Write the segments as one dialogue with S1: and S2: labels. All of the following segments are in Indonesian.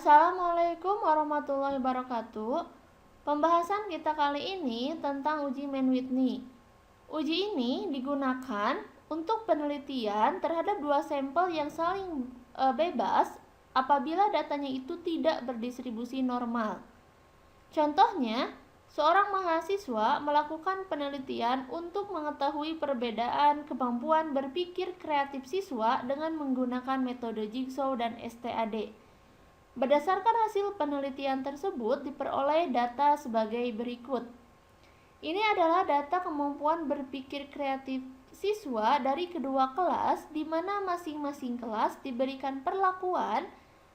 S1: Assalamualaikum warahmatullahi wabarakatuh. Pembahasan kita kali ini tentang uji Mann-Whitney. Uji ini digunakan untuk penelitian terhadap dua sampel yang saling bebas apabila datanya itu tidak berdistribusi normal. Contohnya, seorang mahasiswa melakukan penelitian untuk mengetahui perbedaan kemampuan berpikir kreatif siswa dengan menggunakan metode Jigsaw dan STAD. Berdasarkan hasil penelitian tersebut diperoleh data sebagai berikut. Ini adalah data kemampuan berpikir kreatif siswa dari kedua kelas, di mana masing-masing kelas diberikan perlakuan.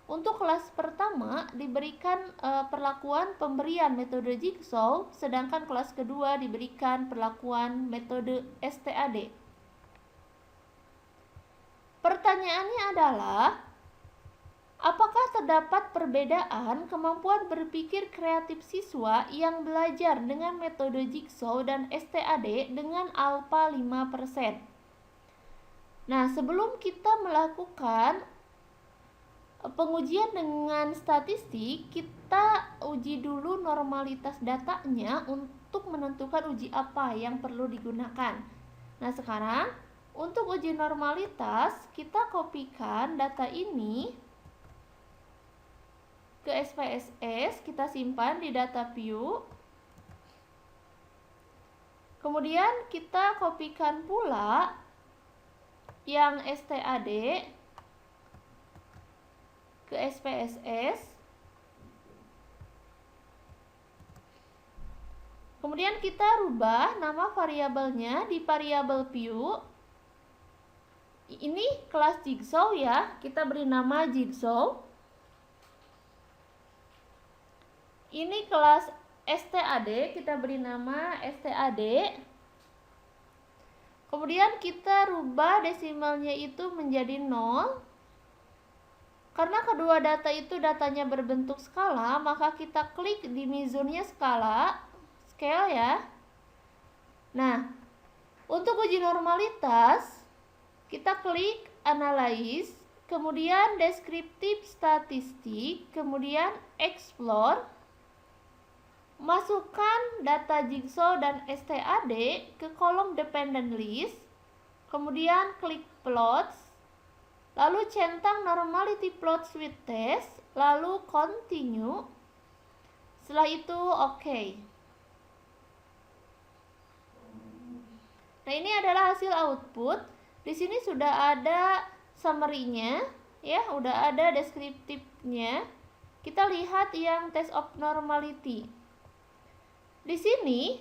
S1: Untuk kelas pertama diberikan perlakuan pemberian metode Jigsaw, sedangkan kelas kedua diberikan perlakuan metode STAD. Pertanyaannya adalah, apakah terdapat perbedaan kemampuan berpikir kreatif siswa yang belajar dengan metode Jigsaw dan STAD dengan alfa 5%? Nah, sebelum kita melakukan pengujian dengan statistik, kita uji dulu normalitas datanya untuk menentukan uji apa yang perlu digunakan. Nah, sekarang untuk uji normalitas, kita kopikan data ini ke SPSS, kita simpan di data view. Kemudian kita kopikan pula yang STAD ke SPSS. Kemudian kita rubah nama variabelnya di variabel view. Ini kelas Jigsaw ya, kita beri nama Jigsaw. Ini kelas STAD, kita beri nama STAD. Kemudian kita rubah desimalnya itu menjadi 0. Karena kedua data itu datanya berbentuk skala, maka kita klik di measure-nya scale ya. Nah, untuk uji normalitas, kita klik analyze, kemudian descriptive statistik, kemudian explore. Masukkan data Jigsaw dan STAD ke kolom dependent list, kemudian klik plots, lalu centang normality plots with test, lalu continue. Setelah itu oke. Nah, ini adalah hasil output. Di sini sudah ada summary-nya ya, udah ada deskriptifnya. Kita lihat yang test of normality. Di sini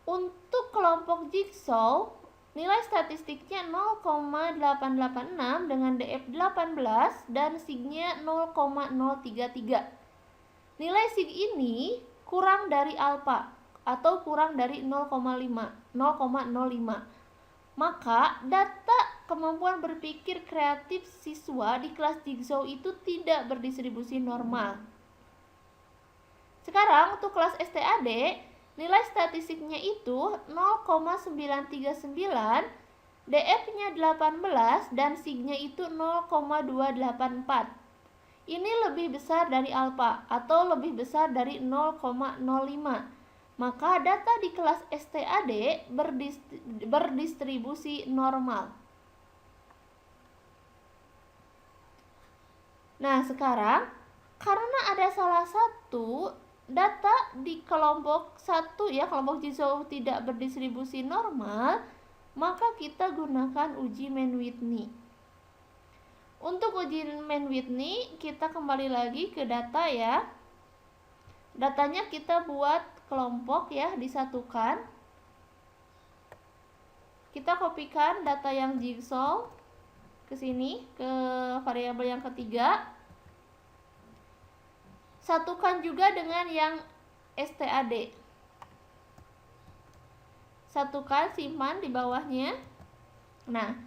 S1: untuk kelompok Jigsaw nilai statistiknya 0,886 dengan DF 18 dan signya 0,033. Nilai sig ini kurang dari alfa atau kurang dari 0,05. Maka data kemampuan berpikir kreatif siswa di kelas Jigsaw itu tidak berdistribusi normal. Sekarang untuk kelas STAD, nilai statistiknya itu 0,939, DF-nya 18 dan sig-nya itu 0,284. Ini lebih besar dari alfa atau lebih besar dari 0,05. Maka data di kelas STAD berdistribusi normal. Nah, sekarang karena ada salah satu data di kelompok 1 ya, kelompok Jigsaw tidak berdistribusi normal, maka kita gunakan uji Mann-Whitney. Untuk uji Mann-Whitney, kita kembali lagi ke data ya. Datanya kita buat kelompok ya, disatukan. Kita kopikan data yang Jigsaw ke sini, ke variabel yang ketiga. Satukan juga dengan yang STAD. Satukan, simpan di bawahnya. Nah,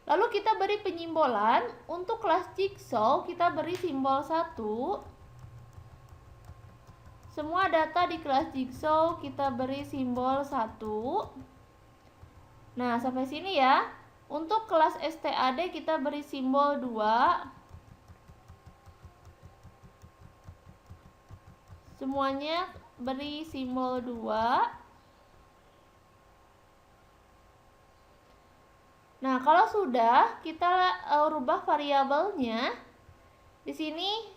S1: lalu kita beri penyimbolan. Untuk kelas Jigsaw kita beri simbol 1. Semua data di kelas Jigsaw kita beri simbol 1. Nah, sampai sini ya. Untuk kelas STAD kita beri simbol 2. Semuanya beri simbol 2. Nah, kalau sudah, kita rubah variabelnya. Di sini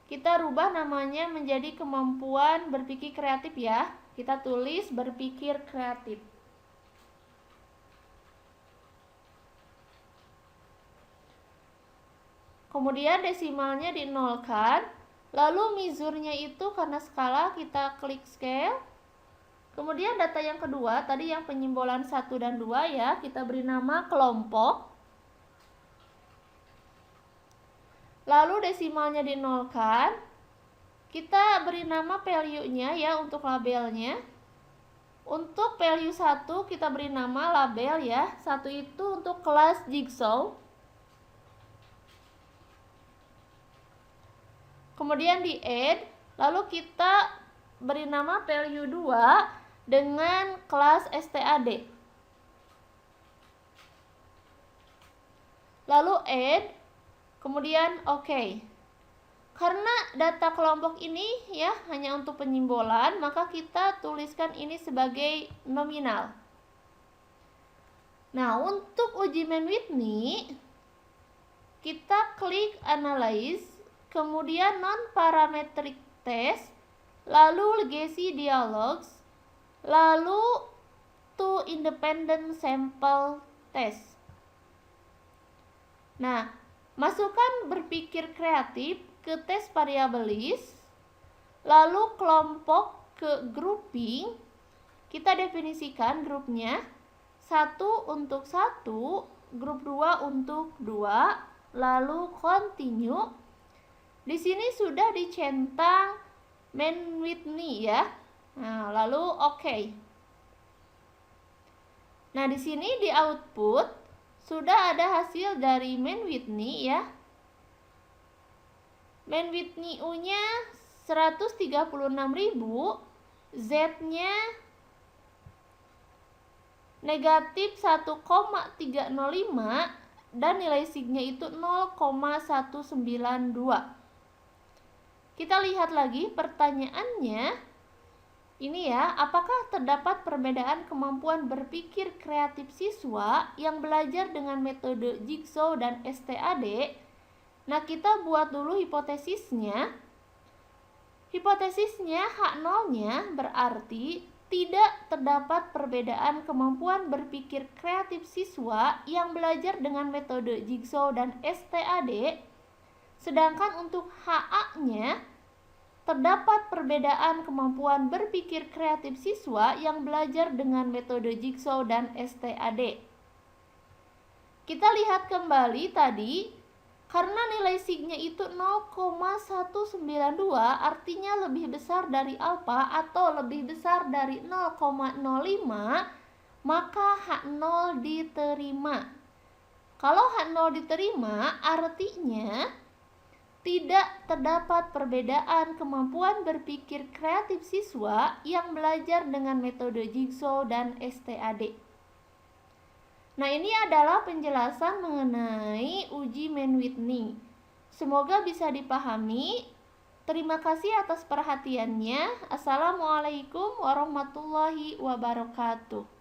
S1: kita rubah namanya menjadi kemampuan berpikir kreatif ya. Kita tulis berpikir kreatif. Kemudian desimalnya dinolkan. Lalu mizurnya itu karena skala kita klik scale. Kemudian data yang kedua, tadi yang penyimbolan 1 dan 2 ya, kita beri nama kelompok. Lalu desimalnya dinolkan. Kita beri nama value-nya ya untuk labelnya. Untuk value 1 kita beri nama label ya. 1 itu untuk kelas jigsaw. Kemudian di add, lalu kita beri nama value 2 dengan kelas stad. Lalu add, kemudian oke. Karena data kelompok ini ya hanya untuk penyimbolan, maka kita tuliskan ini sebagai nominal. Nah, untuk uji Mann-Whitney, kita klik analyze, kemudian non-parametric test, lalu legacy dialogues, lalu two independent sample test. Nah, masukkan berpikir kreatif ke tes variable list, lalu kelompok ke grouping. Kita definisikan grupnya 1 untuk 1, grup 2 untuk 2, lalu continue. Di sini sudah dicentang Mann-Whitney ya. Nah, lalu oke. Nah, di sini di output sudah ada hasil dari Mann-Whitney ya. Mann-Whitney U-nya 136.000, Z-nya negatif 1,305 dan nilai sig-nya itu 0,192. Kita lihat lagi pertanyaannya. Ini ya, apakah terdapat perbedaan kemampuan berpikir kreatif siswa yang belajar dengan metode jigsaw dan stad? Nah, kita buat dulu hipotesisnya. Hipotesisnya H0-nya berarti tidak terdapat perbedaan kemampuan berpikir kreatif siswa yang belajar dengan metode jigsaw dan stad. Sedangkan untuk HA-nya terdapat perbedaan kemampuan berpikir kreatif siswa yang belajar dengan metode jigsaw dan stad. Kita lihat kembali tadi, karena nilai sig-nya itu 0,192, artinya lebih besar dari alfa atau lebih besar dari 0,05, maka H0 diterima. Kalau H0 diterima, artinya tidak terdapat perbedaan kemampuan berpikir kreatif siswa yang belajar dengan metode jigsaw dan stad. Nah, ini adalah penjelasan mengenai uji Mann-Whitney. Semoga bisa dipahami. Terima kasih atas perhatiannya. Assalamualaikum warahmatullahi wabarakatuh.